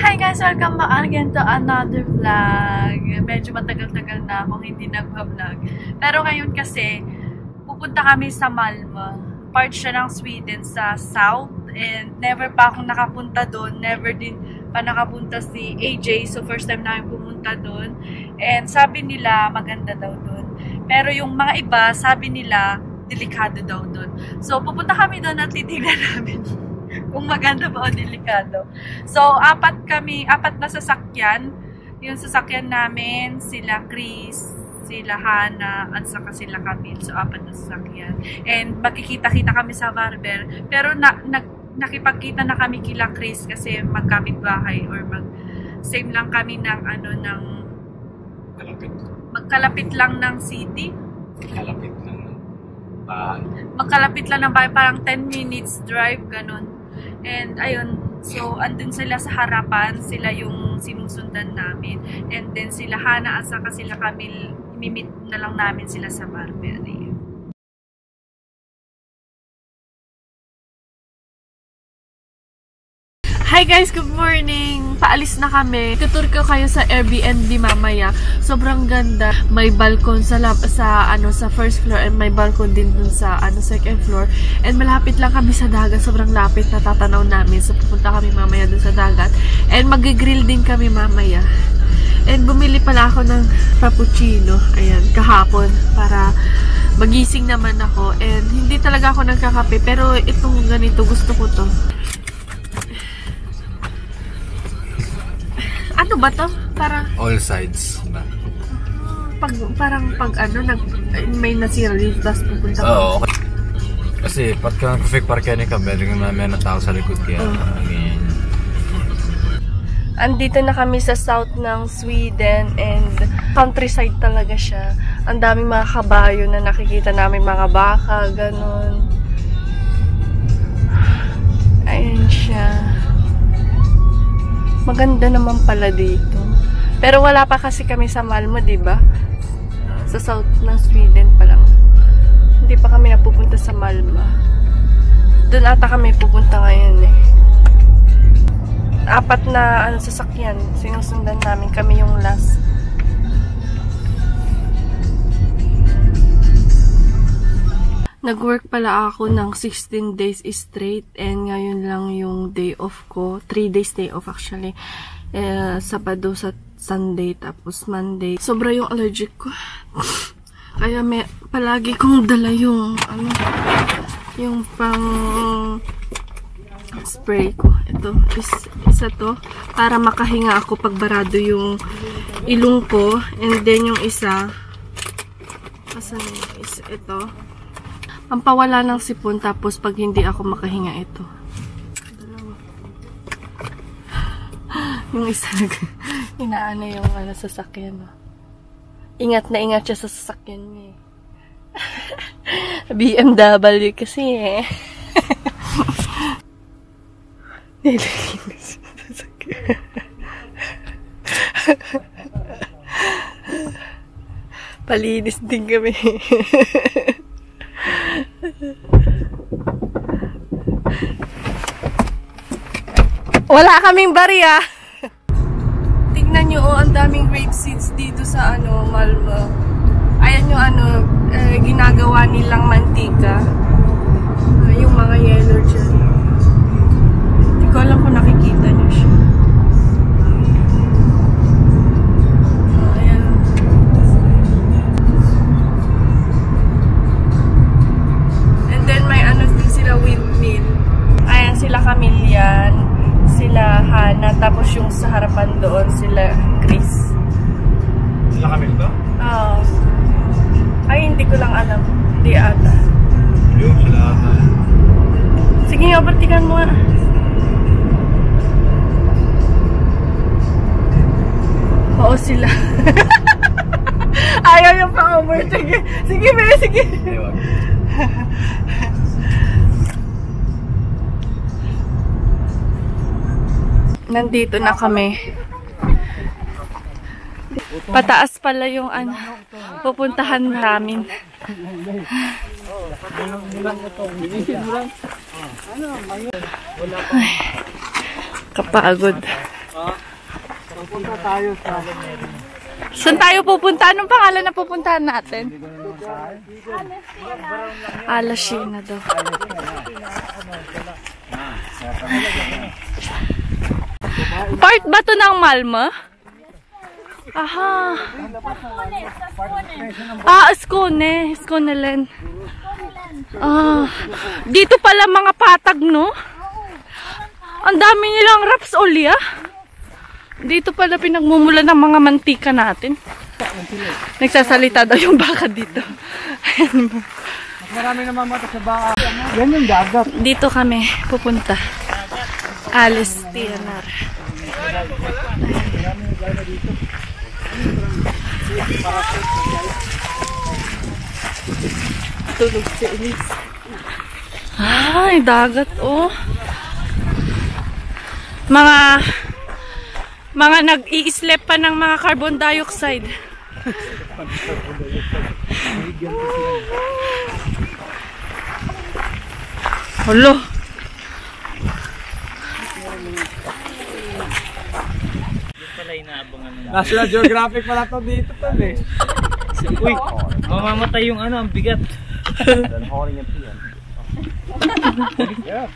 Hi guys! Welcome back again to another vlog. Medyo matagal-tagal na akong hindi nag-vlog. Pero ngayon kasi, pupunta kami sa Malmö. Part siya ng Sweden sa south. And never pa akong nakapunta doon. Never din pa nakapunta si AJ. So first time namin pumunta doon. And sabi nila, maganda daw doon. Pero yung mga iba, sabi nila, delikado daw doon. So pupunta kami doon at titignan namin kung maganda ba o delikado. So, apat na sasakyan. Yung sasakyan namin, sila Chris, sila Hana, at saka sila Camille. So, apat na sasakyan. And magkikita-kita kami sa Barber. Pero nakipagkita na kami kila Chris kasi magkapit-bahay or same lang kami ng magkalapit lang ng city. Kalapit lang ng bahay. Magkalapit lang ng bahay, parang 10 minutes drive, ganun. And ayun, so andun sila sa harapan, sila yung sinusundan namin. And then sila Hana at saka sila Camille, imimit na lang namin sila sa Barber. Hi guys, good morning! Paalis na kami. Tutur ko kayo sa Airbnb mamaya. Sobrang ganda. May balcon sa first floor and may balcon din dun sa second floor. And malapit lang kami sa dagat. Sobrang lapit na tatanaw namin. So pupunta kami mamaya dun sa dagat. And mag-grill din kami mamaya. And bumili pala ako ng frappuccino. Ayan, kahapon. Para magising naman ako. And hindi talaga ako nagkakape. Pero itong ganito, gusto ko to. Ano ba to? Parang all sides ba? May nasira dito, tapos pupunta ko. Oo, okay. Kasi pagka perfect parking ka, meron na tao sa likod kaya. Andito na kami sa south ng Sweden and countryside talaga siya. Ang daming mga kabayo na nakikita namin, mga baka, ganun. Ayan siya. Maganda naman pala dito. Pero wala pa kasi kami sa Malmö, diba? Sa south ng Sweden pa lang. Hindi pa kami napupunta sa Malmö. Doon ata kami pupunta ngayon eh. Apat na sasakyan. Sinusundan namin, kami yung last. Nag-work pala ako ng 16 days straight and ngayon lang yung day off ko. 3 days day off actually. Sabado sa Sunday tapos Monday. Sobra yung allergic ko. Kaya palagi kong dala yung yung pang spray ko. Ito, isa to para makahinga ako pag barado yung ilong ko. And then yung isa, asan is ito? Pampawala ng sipon tapos pag hindi ako makahinga ito. Yung isa inaano yung sasakyan. Ingat na ingat siya sa sasakyan niya eh. BMW kasi eh. Nilagay sa sasakyan. Palinis din kami. Wala kaming barya. Tignan nyo, ang daming grape seeds dito sa Malmö. Ayan yung ginagawa nilang mantika. Yung mga yellow dyan. Hindi ko alam kung nakikita nyo siya. Ayan. And then may din sila windmill. Ayan sila Camille, sila Hana, tapos yung sa harapan doon sila Chris. Sila Camille ba? Oo. Ay, hindi ko lang alam. Hindi ata. Yung sila Hana. Sige nga, batikan mo nga. Oo sila. Ayaw yung pa-overtake. Sige, be, sige. Nandito na kami. Pataas pala yung pupuntahan namin. Ay. Kapagod. Pupunta tayo sa... Saan tayo pupunta? Anong pangalan na pupuntahan natin? Alasina daw. Part ba to ng Malmo? Aha. Skone. Skoneland. Dito pala mga patag, no? Ang dami nilang raps olya. Dito pala pinagmumula ng mga mantika natin. Nagsasalita daw yung baka dito. Marami naman mata sa baka. Yan yung dagat. Dito kami pupunta. Alice TNR. Tulog si Elise. Ay, dagat, oh. Mga nag-i-slip pa ng mga carbon dioxide. Hello. National Geographic pala to dito to eh. Uy, mamamatay yung ang bigat. Yeah.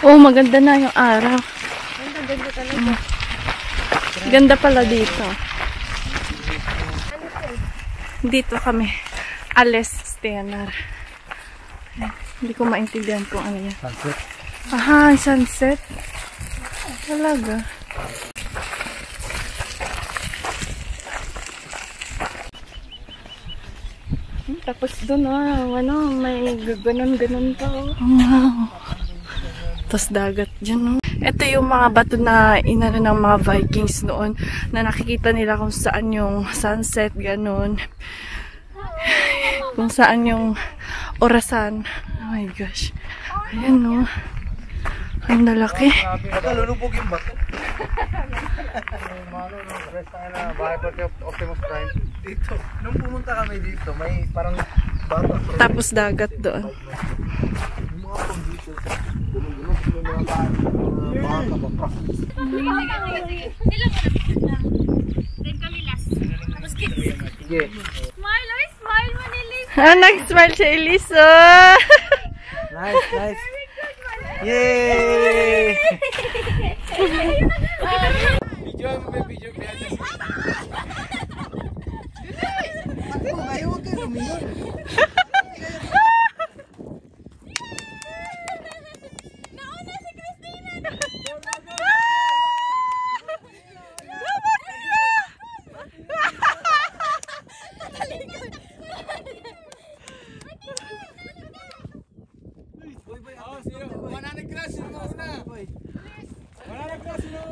Oh, maganda na yung araw. Ganda talaga. Ganda pala dito. Dito kami. Alice TNR. Hindi ko maintindihan kung ano yan. Sunset. Aha, sunset. Talaga. Tapos doon, may ganon-ganon pa. Wow. Tapos dagat dyan, Ito yung mga bato na inano ng mga Vikings noon na nakikita nila kung saan yung sunset, ganon. Kung saan yung orasan. Oh my gosh. Ayan, ang lalaki. Lulubog yung bato. Bahay pa Optimus Prime. Dito. Nung pumunta kami dito, may parang bato. Tapos dagat doon. Sige. Smile mo ni Liz. Nag-smile si Elisa. Nice. Yay! Video mo ba video kaya? Huwag ka lumingon. Nauna si Christina.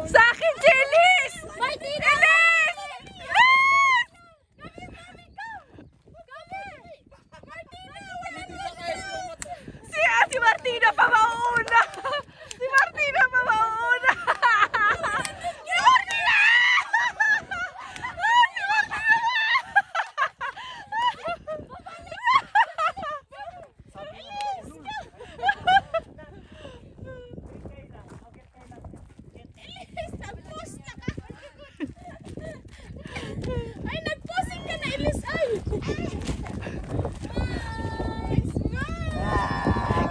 Sa akin, Jelis! Martina! Si Martina pa mauuna! Si Martina pa mauuna! Si Martina! Ay, nag-posing ka na, Elise. Ay!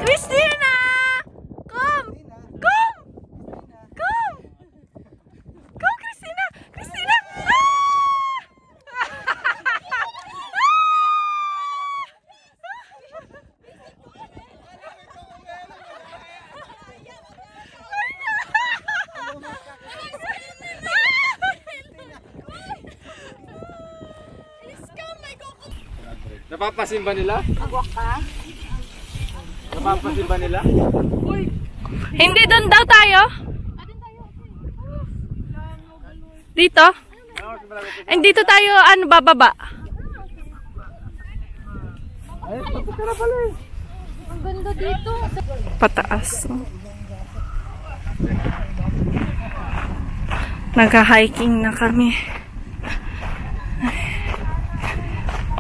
Christina! Come! Come! Come! Come, Christina! Christina! Napapasimba nila? Napapasimba nila? Hindi, doon daw tayo. Dito? And dito tayo, bababa. Ay, pagkakara pala eh. Ang ganda dito. Pataas. Nagha-hiking na kami.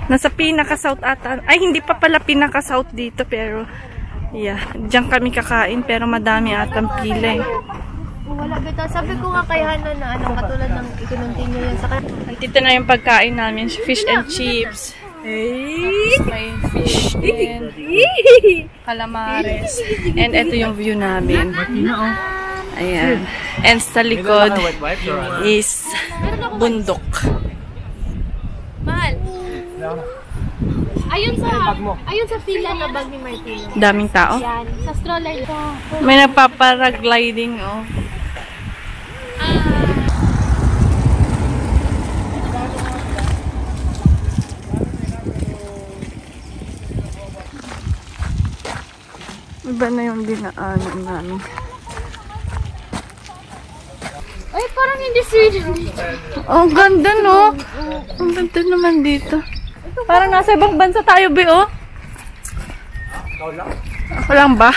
Nasa pinaka-south ata. Ay, hindi pa pala pinaka-south dito, pero yeah, diyan kami kakain, pero madami atang pila eh. Wala bita. Sabi ko nga kay Hana na katulad ng i-continue yan sa kanya. Dito na yung pagkain namin, fish and chips. Hey! May fish din. Calamares. And ito yung view namin. Ayan. And sa likod is bundok. Mahal. Ayun sa fila na bag ni Martino. Daming tao. Yan. Sa stroller ito. May nagpaparagliding, oh. Iba na yung dinaanan namin. Ay, parang hindi Sweden. Oh, ang ganda, no? Ang ganda naman dito. Parang nasa ibang bansa tayo, be, oh. Ako lang ba?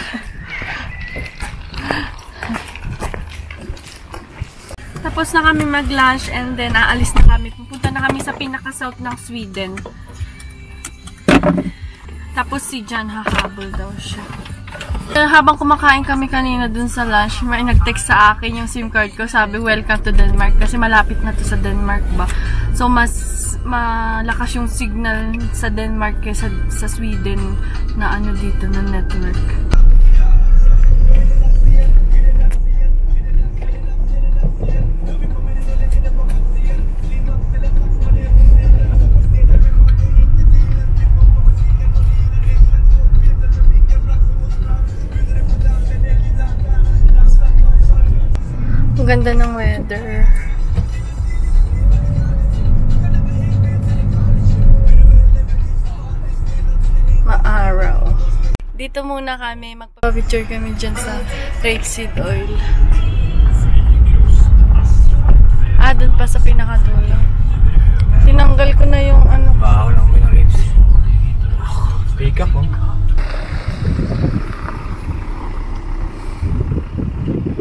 Tapos na kami mag-lunch and then aalis na kami. Pupunta na kami sa pinaka-south ng Sweden. Tapos si Jan hahabol daw siya. Habang kumakain kami kanina dun sa lunch, may nag-text sa akin yung SIM card ko. Sabi, welcome to Denmark. Kasi malapit na to sa Denmark ba. So, mas malakas yung signal sa Denmark kaysa sa Sweden na ano dito na network. Ang ganda ng weather. Maaraw. Dito muna kami. Magpa-picture kami dyan sa rapeseed oil. Ah, dun pa sa pinakadulo. Tinanggal ko na yung ano. Baho lang mo yung lips. Pick up, oh.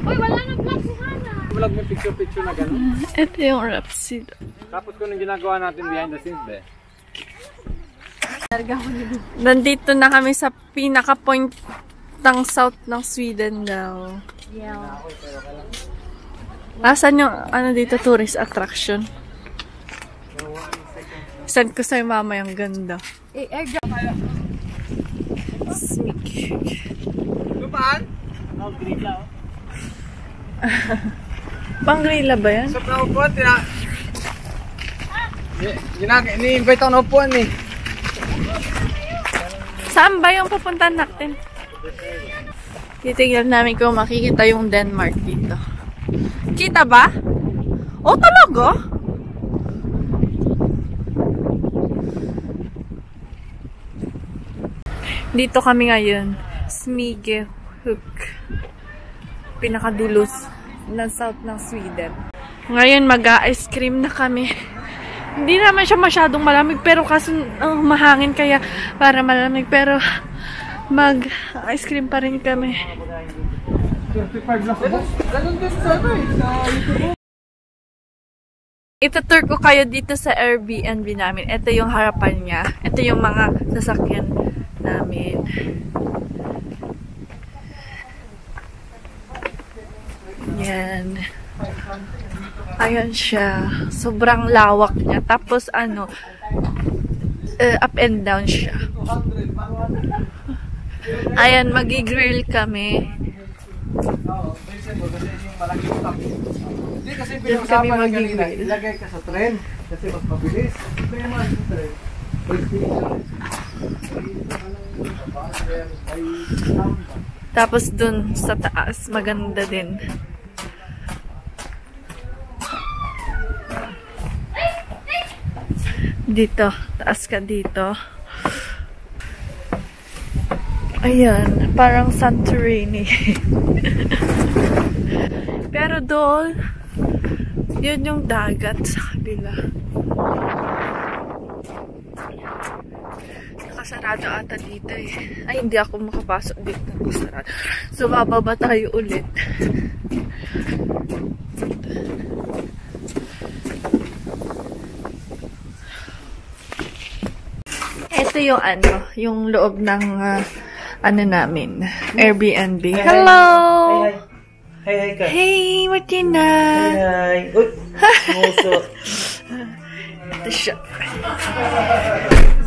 Uy, wala nang vlog si Hana. Vlog mo picture na gano'n. Ito yung rapeseed. Tapos kung anong ginagawa natin behind the scenes, be. Nandito na kami sa pinaka-point ng south ng Sweden daw. Yeah. Asan yung ano dito, tourist attraction? Send ko sa'yo mama yung ganda. Airdrop. Sneak. Lupaan? Pang-grilla ba yan? Sa naupuan, ni-invite ako naupuan eh. Saan ba yung pupuntahan natin? Titignan namin kung makikita yung Denmark dito. Kita ba? Oh, talaga? Dito kami ngayon. Smygehuk. Pinakadulos ng south ng Sweden. Ngayon mag-ice cream na kami. Hindi naman siya masyadong malamig pero kasi mahangin kaya para malamig pero mag-ice cream pa rin kami. Ito-tour ko kayo dito sa Airbnb namin. Ito yung harapan niya. Ito yung mga sasakyan namin. Yan. Ayan siya. Sobrang lawak niya. Tapos ano, up and down siya. Ayan, magi-grill kami. Hindi kasi pinag-usapan na kanina, ilagay ka sa tren kasi mas mabilis. Tapos dun sa taas, maganda din. Dito, taas ka dito. Ayan, parang Santorini. Pero doon, yun yung dagat sa kabila. Nakasarado ata dito eh. Ay, hindi ako makapasok dito. Nakasarado. So, bababa tayo ulit. Ito yung yung loob ng namin, Airbnb. Hello! Hi ka. Hey, Martina! Hi. Uy! Muso. Ito siya.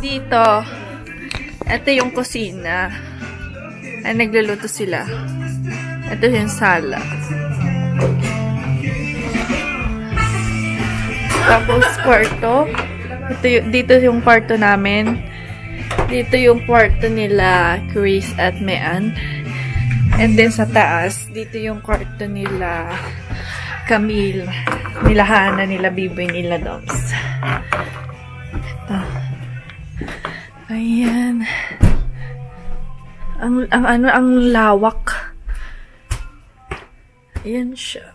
Dito, ito yung kusina. Ay, nagluluto sila. Ito yung sala. Tapos, kwarto. Dito yung kwarto namin. Dito yung kwarto nila, Chris at Mean. And then sa taas, dito yung kwarto nila, Camille, nila Hana, nila Biboy, nila Dogs. Ito. Ayan. Ang lawak. Ayan siya.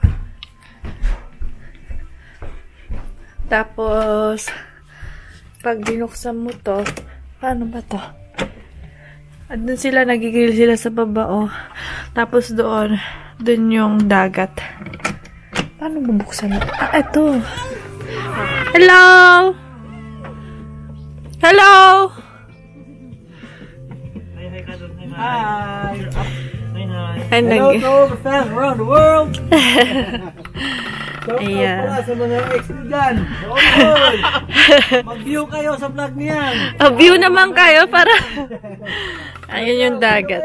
Tapos, pag binuksan mo to, paano ba to? At doon sila, nagigil sila sa baba, oh. Tapos doon yung dagat. Paano bubuksan mo? Ah, ito. Hello! Hello! Hi ka doon. Hi! Ay, Hello to all the fans around the world! Ayan. Pala sa mga ex nyo dyan. Mag-view kayo sa vlog niyan. View naman kayo para... Ayun yung dagat.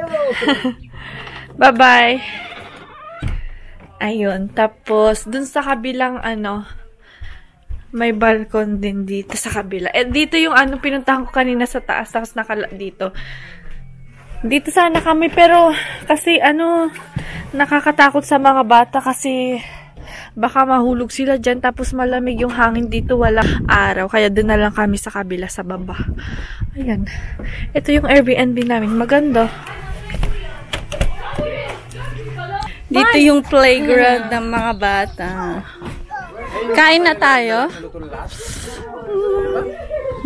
Bye-bye. Ayun. Tapos, dun sa kabilang may balcon din dito sa kabila. Eh, dito yung pinuntahan ko kanina sa taas. Tapos dito. Dito sana kami. Pero, kasi nakakatakot sa mga bata kasi... Baka mahulog sila dyan, tapos malamig yung hangin dito, walang araw. Kaya doon na lang kami sa kabila, sa baba. Ayan. Ito yung Airbnb namin. Maganda. Dito yung playground ng mga bata. Kain na tayo.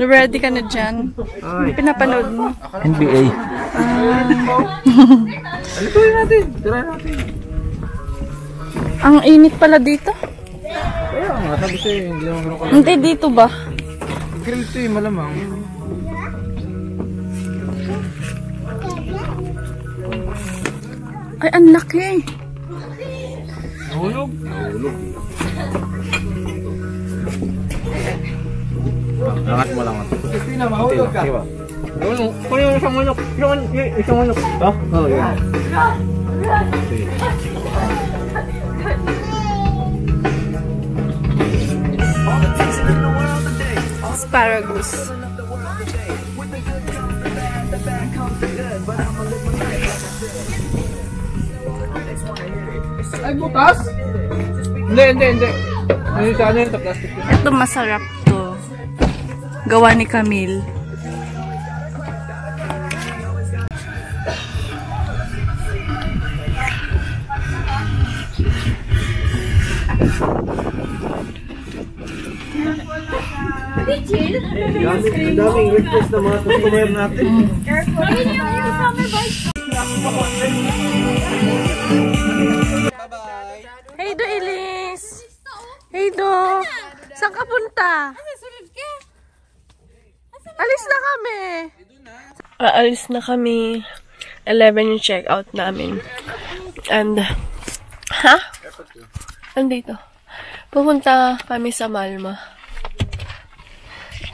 Ready ka na dyan? Pinapanood mo? NBA. Alituin natin. Tira natin. Ang init pala dito. Kaya nga, sabi sa'yo, hindi naman ganun Hindi, dito ba? grill to eh, malamang. Ay, ang laki. Nahulog? Nahulog. Angat mo lang. Christina, mahulog ka. Kung yung isang manok. Isang manok. Ha? Oo, yan. Asparagus. Ay, butas? Hindi. Ano yung plastic yun? Ito masarap to. Gawa ni Camille. Ang daming request na mga customer natin. Hey do, Elise! Hey do! Saan ka punta? Alis na kami! Aalis na kami. 11 yung check-out namin. And, andito. Pupunta kami sa Malma.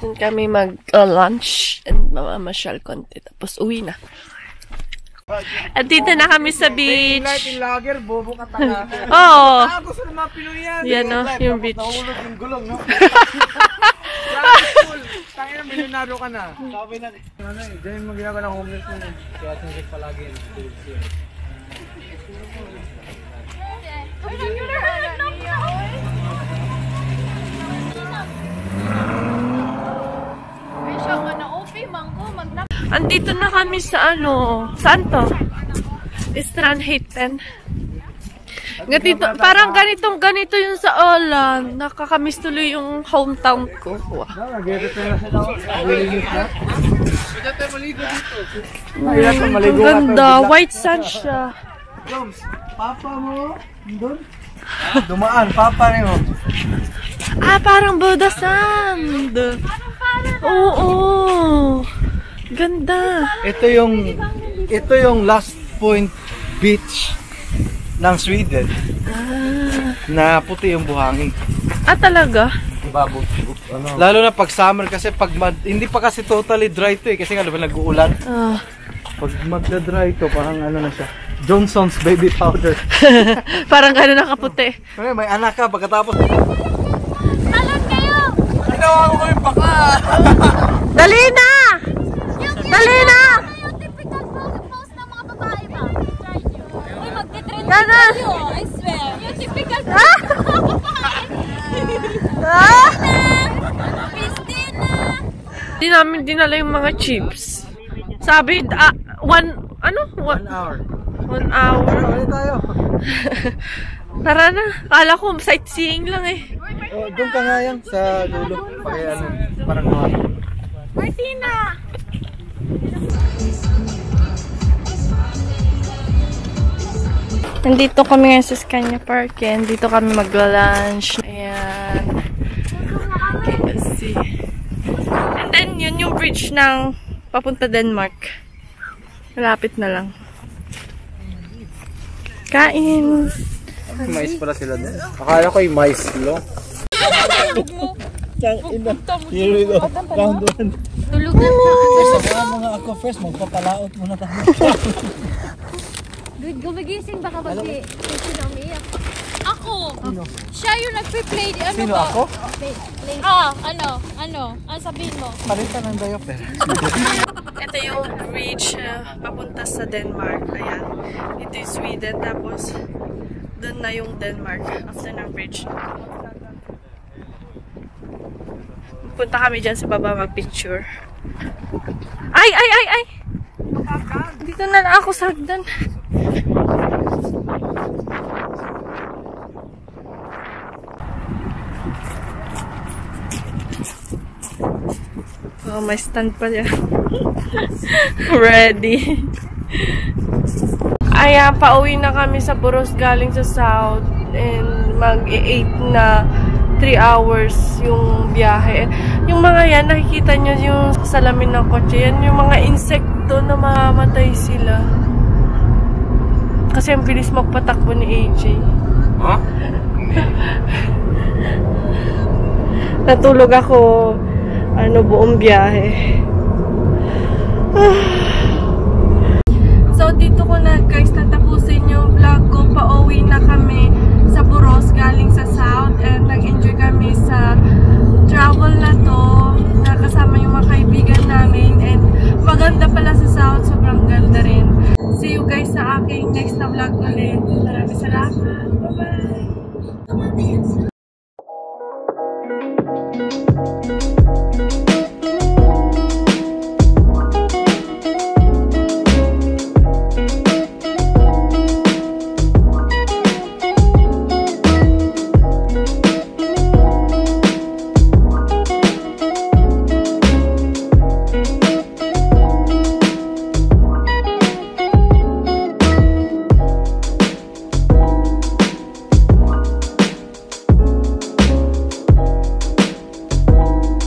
Doon kami mag-lunch and mamamasyal konti. Tapos uwi na. At dito na kami sa beach. Light in lager, bobo ka tanga. Oo. Gusto ng mga Pinoy yan. Yan o, yung beach. Nahulog yung gulong, no? Tangin na, milyonaryo ka na. Sabi na, dyan yung magigagawa ng homeless mo. Kaya sinisik palagi. Andito na kami sa saan to? Stranhaven. Ganito, parang ganito yung sa Olan. Nakakamiss tuloy yung hometown ko. Wow. Ang ganda. White sand siya. Papa mo? Doon? Dumaan, papa niyo. Ah, parang Buddha sand. Oo. Ganda. Ito yung last point beach ng Sweden. Na puti yung buhangin. Talaga? Lalo na pag summer kasi hindi pa kasi totally dry to kasi nga diba nag-uulan. Pag magda-dry to parang ano na siya. Johnson's baby powder. Parang gano'n nakaputi. May anak ka pagkatapos. Talon kayo! Ginawa ko yung baka. Dali na! Dali na! Yung typical pose ng mga babae ba? Uy, magtitrend kayo, I swear. Yung typical Christina! Hindi namin dinala yung mga chips. Sabi, 1 hour. 1 hour. Ano tayo? Tara na. Kala ko sightseeing lang eh. Doon ka nga yan sa dulo. Parang mga. Martina! Nandito kami ngayon sa Scania Park. Dito kami magla-lunch. Ayan. Okay, let's see. And then, yun yung bridge ng papunta Denmark. Malapit na lang. Kain! Mais pala sila din. Akala ko yung mais lo. Round 1. Tulugan na. Mga ako first, magpapalaot muna tayo. Good, gumigising baka pag-i. Sino umiiyak? Ako! Siya yung nagpe-play. Sino ako? Ano sabihin mo? Palitan ng diaper. Ito yung bridge papunta sa Denmark. Ayan. Ito yung Sweden. Tapos, doon na yung Denmark. After ng bridge. Punta kami dyan sa baba mag-picture. Ay! Dito na lang ako sa hagdan. Oh, may stand pa yan. Ready. Ayan, pauwi na kami sa Borås galing sa South. And mag-8 na 3 hours yung biyahe. Yung mga yan, nakikita nyo yung salamin ng kotse. Yan yung mga insekto na mamamatay sila. Kasi ang bilis magpatakbo ni AJ. Huh? Natulog ako buong biyahe. So, dito ko na guys natapusin yung vlog ko. Pauwi na kami sa Borås galing sa South and nag-enjoy kami sa travel na to. Nakasama yung mga kaibigan namin and maganda pala sa South. Sobrang ganda rin. See you guys sa aking next na vlog ulit. Maraming salamat. Bye-bye!